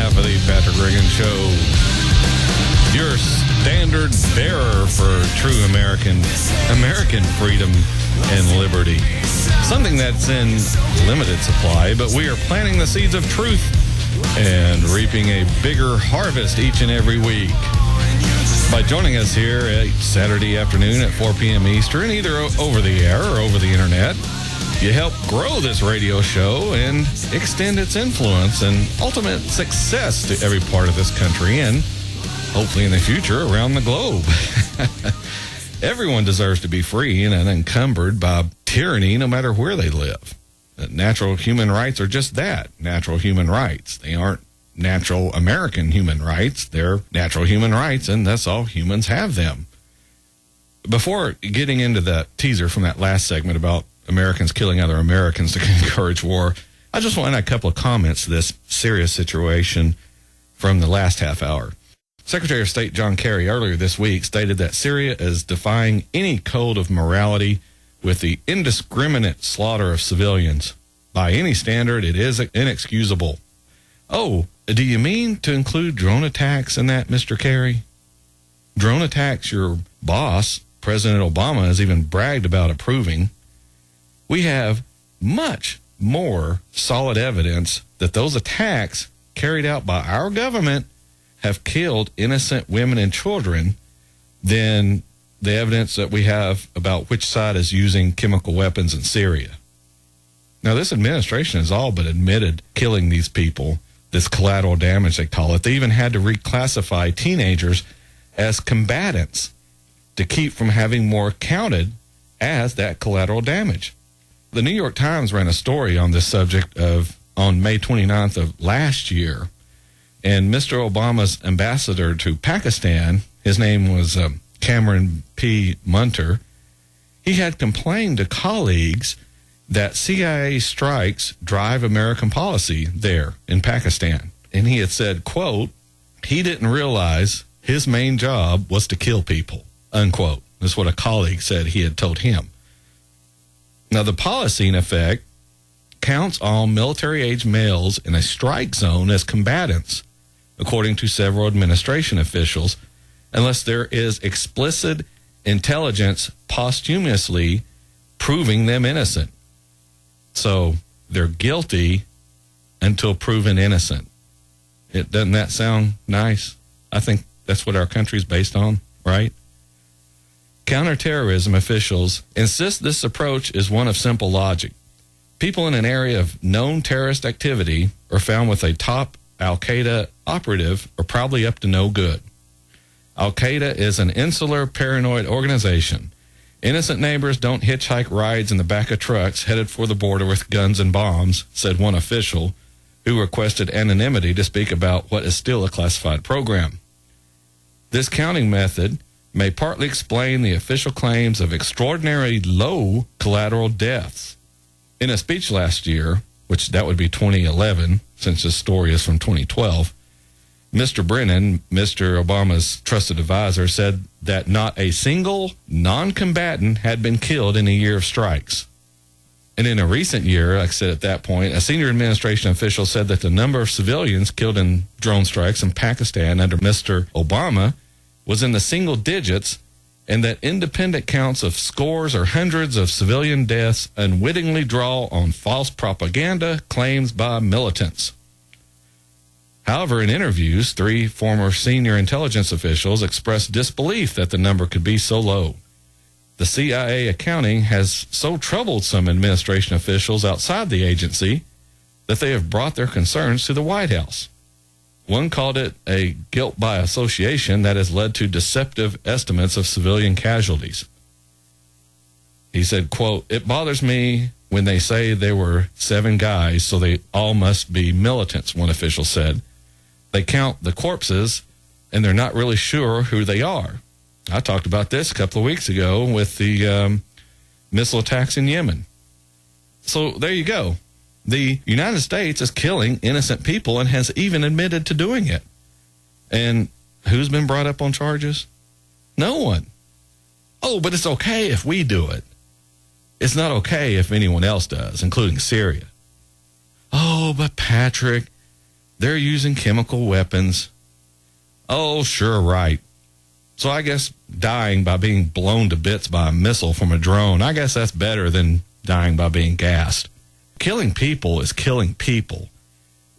half of the Patrick Reagan Show. Your standard bearer for true American freedom and liberty. Something that's in limited supply, but we are planting the seeds of truth and reaping a bigger harvest each and every week. By joining us here at Saturday afternoon at 4 p.m. Eastern, either over the air or over the internet, you help grow this radio show and extend its influence and ultimate success to every part of this country and hopefully in the future around the globe. Everyone deserves to be free and unencumbered by tyranny no matter where they live. Natural human rights are just that, natural human rights. They aren't natural American human rights. They're natural human rights, and that's all humans have them. Before getting into that teaser from that last segment about Americans killing other Americans to encourage war, I just want to add a couple of comments to this serious situation from the last half hour. Secretary of State John Kerry earlier this week stated that Syria is defying any code of morality with the indiscriminate slaughter of civilians. By any standard, it is inexcusable. Oh, do you mean to include drone attacks in that, Mr. Kerry? Drone attacks your boss, President Obama, has even bragged about approving. We have much more solid evidence that those attacks carried out by our government have killed innocent women and children than the evidence that we have about which side is using chemical weapons in Syria. Now, this administration has all but admitted killing these people, this collateral damage they call it. They even had to reclassify teenagers as combatants to keep from having more counted as that collateral damage. The New York Times ran a story on this subject on May 29th of last year, and Mr. Obama's ambassador to Pakistan, his name was Cameron P. Munter, he had complained to colleagues that CIA strikes drive American policy there in Pakistan. And he had said, quote, he didn't realize his main job was to kill people, unquote. That's what a colleague said he had told him. Now, the policy, in effect, counts all military-age males in a strike zone as combatants, according to several administration officials, unless there is explicit intelligence posthumously proving them innocent. So they're guilty until proven innocent. Doesn't that sound nice? I think that's what our country's based on, right? Counterterrorism officials insist this approach is one of simple logic. People in an area of known terrorist activity are found with a top Al-Qaeda operative are probably up to no good. Al-Qaeda is an insular, paranoid organization. Innocent neighbors don't hitchhike rides in the back of trucks headed for the border with guns and bombs, said one official who requested anonymity to speak about what is still a classified program. This counting method may partly explain the official claims of extraordinarily low collateral deaths. In a speech last year, which that would be 2011, since this story is from 2012, Mr. Brennan, Mr. Obama's trusted advisor, said that not a single non-combatant had been killed in a year of strikes. And in a recent year, like I said at that point, a senior administration official said that the number of civilians killed in drone strikes in Pakistan under Mr. Obama was in the single digits, and that independent counts of scores or hundreds of civilian deaths unwittingly draw on false propaganda claims by militants. However, in interviews, 3 former senior intelligence officials expressed disbelief that the number could be so low. The CIA accounting has so troubled some administration officials outside the agency that they have brought their concerns to the White House. One called it a guilt by association that has led to deceptive estimates of civilian casualties. He said, quote, it bothers me when they say there were 7 guys, so they all must be militants, one official said. They count the corpses, and they're not really sure who they are. I talked about this a couple of weeks ago with the missile attacks in Yemen. So there you go. The United States is killing innocent people and has even admitted to doing it. And who's been brought up on charges? No one. Oh, but it's okay if we do it. It's not okay if anyone else does, including Syria. Oh, but Patrick, they're using chemical weapons. Oh, sure, right. So I guess dying by being blown to bits by a missile from a drone, I guess that's better than dying by being gassed. Killing people is killing people.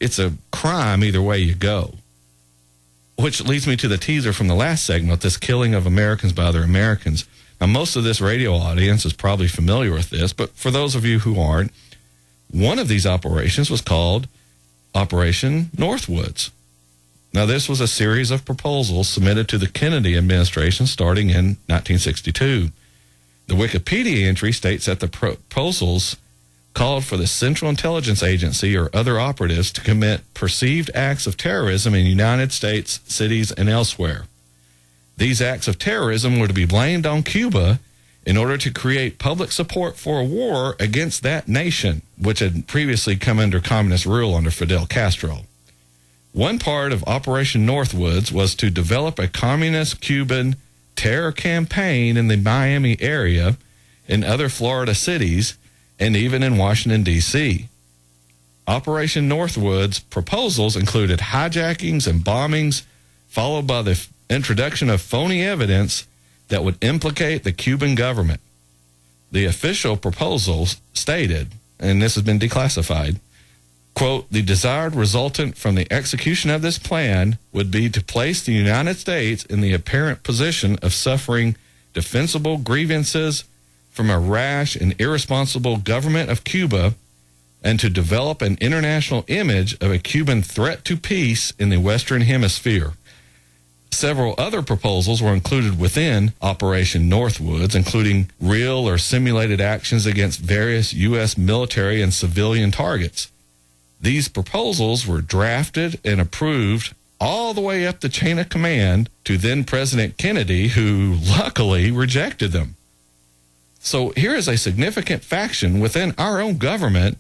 It's a crime either way you go. Which leads me to the teaser from the last segment, this killing of Americans by other Americans. Now, most of this radio audience is probably familiar with this, but for those of you who aren't, one of these operations was called Operation Northwoods. Now, this was a series of proposals submitted to the Kennedy administration starting in 1962. The Wikipedia entry states that the proposals called for the Central Intelligence Agency or other operatives to commit perceived acts of terrorism in the United States, cities, and elsewhere. These acts of terrorism were to be blamed on Cuba in order to create public support for a war against that nation, which had previously come under communist rule under Fidel Castro. One part of Operation Northwoods was to develop a communist Cuban terror campaign in the Miami area, in other Florida cities, and even in Washington, D.C. Operation Northwoods proposals included hijackings and bombings, followed by the introduction of phony evidence that would implicate the Cuban government. The official proposals stated, and this has been declassified, quote, the desired resultant from the execution of this plan would be to place the United States in the apparent position of suffering defensible grievances from a rash and irresponsible government of Cuba, and to develop an international image of a Cuban threat to peace in the Western Hemisphere. Several other proposals were included within Operation Northwoods, including real or simulated actions against various U.S. military and civilian targets. These proposals were drafted and approved all the way up the chain of command to then President Kennedy, who luckily rejected them. So here is a significant faction within our own government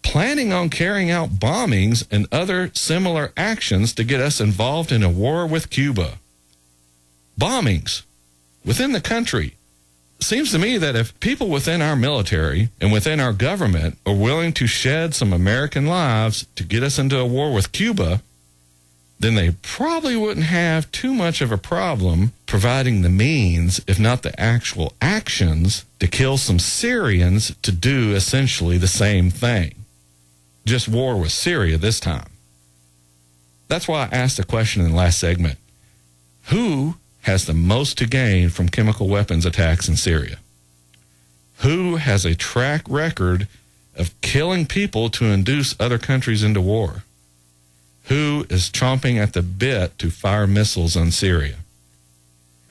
planning on carrying out bombings and other similar actions to get us involved in a war with Cuba. Bombings within the country. Seems to me that if people within our military and within our government are willing to shed some American lives to get us into a war with Cuba, then they probably wouldn't have too much of a problem providing the means, if not the actual actions, to kill some Syrians to do essentially the same thing. Just war with Syria this time. That's why I asked the question in the last segment. Who has the most to gain from chemical weapons attacks in Syria? Who has a track record of killing people to induce other countries into war? Who is chomping at the bit to fire missiles on Syria?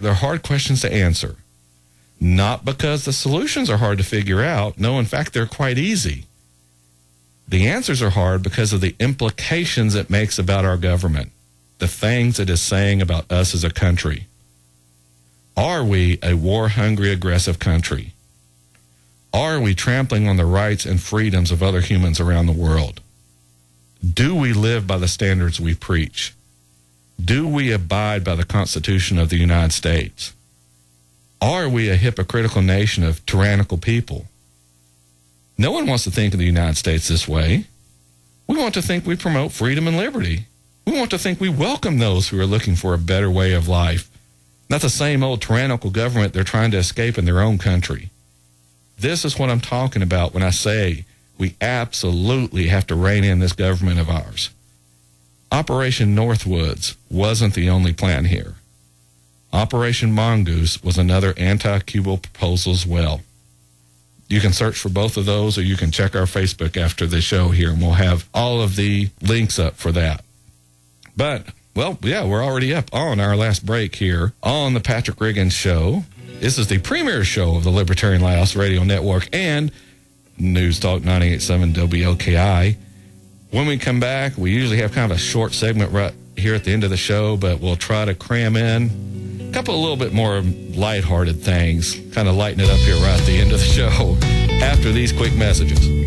They're hard questions to answer. Not because the solutions are hard to figure out. No, in fact, they're quite easy. The answers are hard because of the implications it makes about our government, the things it is saying about us as a country. Are we a war-hungry, aggressive country? Are we trampling on the rights and freedoms of other humans around the world? Do we live by the standards we preach? Do we abide by the Constitution of the United States? Are we a hypocritical nation of tyrannical people? No one wants to think of the United States this way. We want to think we promote freedom and liberty. We want to think we welcome those who are looking for a better way of life, not the same old tyrannical government they're trying to escape in their own country. This is what I'm talking about when I say we absolutely have to rein in this government of ours. Operation Northwoods wasn't the only plan here. Operation Mongoose was another anti-Cuba proposal as well. You can search for both of those, or you can check our Facebook after the show here, and we'll have all of the links up for that. But, well, yeah, we're already up on our last break here on the Patrick Riggins Show. This is the premier show of the Libertarian Lighthouse Radio Network and News Talk 98.7 WLKI. When we come back, we usually have kind of a short segment right here at the end of the show, but we'll try to cram in a couple of little bit more lighthearted things, kind of lighten it up here right at the end of the show after these quick messages.